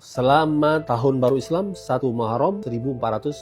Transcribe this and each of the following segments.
Selamat Tahun Baru Islam 1 Muharram 1448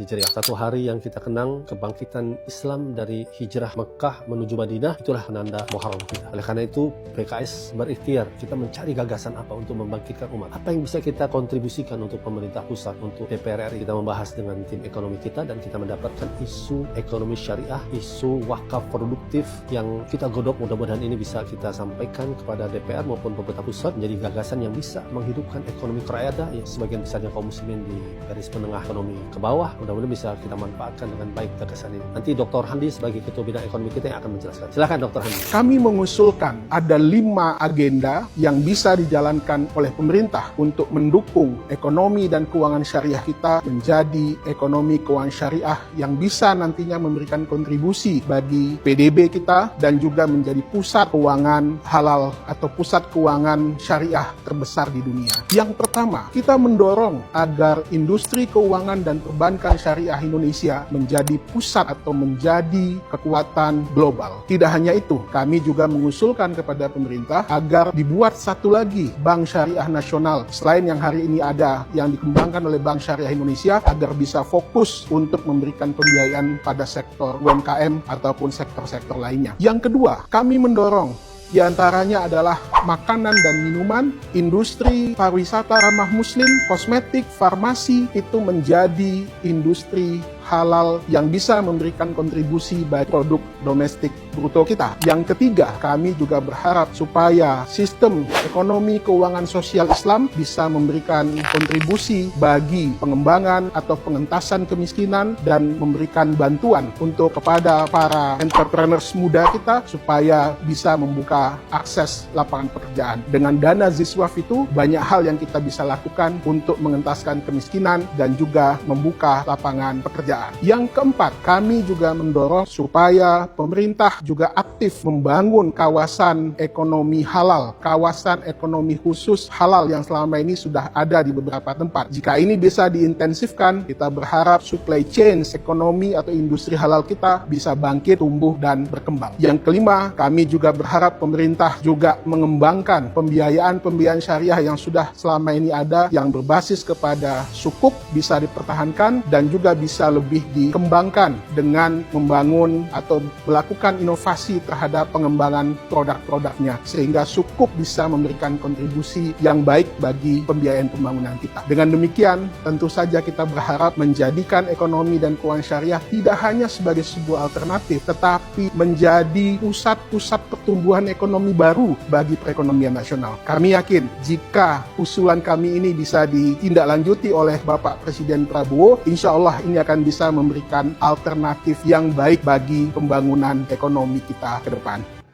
Hijriah. Satu hari yang kita kenang kebangkitan Islam dari hijrah Mekah menuju Madinah. Itulah penanda Muharram kita. Oleh karena itu PKS berikhtiar, kita mencari gagasan apa untuk membangkitkan umat. Apa yang bisa kita kontribusikan untuk pemerintah pusat, untuk DPR RI. Kita membahas dengan tim ekonomi kita dan kita mendapatkan isu ekonomi syariah, isu wakaf produktif yang kita godok. Mudah-mudahan ini bisa kita sampaikan kepada DPR maupun pemerintah pusat menjadi gagasan yang bisa menghidupkan ekonomi kerakyatan, ya, sebagian besarnya kaum muslimin di garis menengah ekonomi ke bawah. Mudah-mudahan bisa kita manfaatkan dengan baik gagasan ini. Nanti Dr. Handi sebagai Ketua Bidang Ekonomi kita yang akan menjelaskan. Silakan Dr. Handi. Kami mengusulkan ada 5 agenda yang bisa dijalankan oleh pemerintah untuk mendukung ekonomi dan keuangan syariah kita menjadi ekonomi keuangan syariah yang bisa nantinya memberikan kontribusi bagi PDB kita dan juga menjadi pusat keuangan halal atau pusat keuangan syariah terbesar di dunia. Yang pertama, kita mendorong agar industri keuangan dan perbankan syariah Indonesia menjadi pusat atau menjadi kekuatan global. Tidak hanya itu, kami juga mengusulkan kepada pemerintah agar dibuat satu lagi bank syariah nasional selain yang hari ini ada yang dikembangkan oleh Bank Syariah Indonesia agar bisa fokus untuk memberikan pembiayaan pada sektor UMKM ataupun sektor-sektor lainnya. Yang kedua, kami mendorong di antaranya adalah makanan dan minuman, industri pariwisata ramah muslim, kosmetik, farmasi itu menjadi industri halal yang bisa memberikan kontribusi bagi produk domestik bruto kita. Yang ketiga, kami juga berharap supaya sistem ekonomi keuangan sosial Islam bisa memberikan kontribusi bagi pengembangan atau pengentasan kemiskinan dan memberikan bantuan untuk kepada para entrepreneurs muda kita supaya bisa membuka akses lapangan pekerjaan. Dengan dana Ziswaf itu banyak hal yang kita bisa lakukan untuk mengentaskan kemiskinan dan juga membuka lapangan pekerjaan. Yang keempat, kami juga mendorong supaya pemerintah juga aktif membangun kawasan ekonomi halal, kawasan ekonomi khusus halal yang selama ini sudah ada di beberapa tempat. Jika ini bisa diintensifkan, kita berharap supply chain ekonomi atau industri halal kita bisa bangkit, tumbuh, dan berkembang. Yang kelima, kami juga berharap pemerintah juga mengembangkan pembiayaan syariah yang sudah selama ini ada, yang berbasis kepada sukuk bisa dipertahankan dan juga bisa lebih dikembangkan dengan membangun atau melakukan inovasi terhadap pengembangan produk-produknya sehingga sukuk bisa memberikan kontribusi yang baik bagi pembiayaan pembangunan kita. Dengan demikian, tentu saja kita berharap menjadikan ekonomi dan keuangan syariah tidak hanya sebagai sebuah alternatif, tetapi menjadi pusat-pusat pertumbuhan ekonomi baru bagi perekonomian nasional. Kami yakin jika usulan kami ini bisa ditindaklanjuti oleh Bapak Presiden Prabowo, insya Allah ini akan bisa memberikan alternatif yang baik bagi pembangunan ekonomi kita ke depan.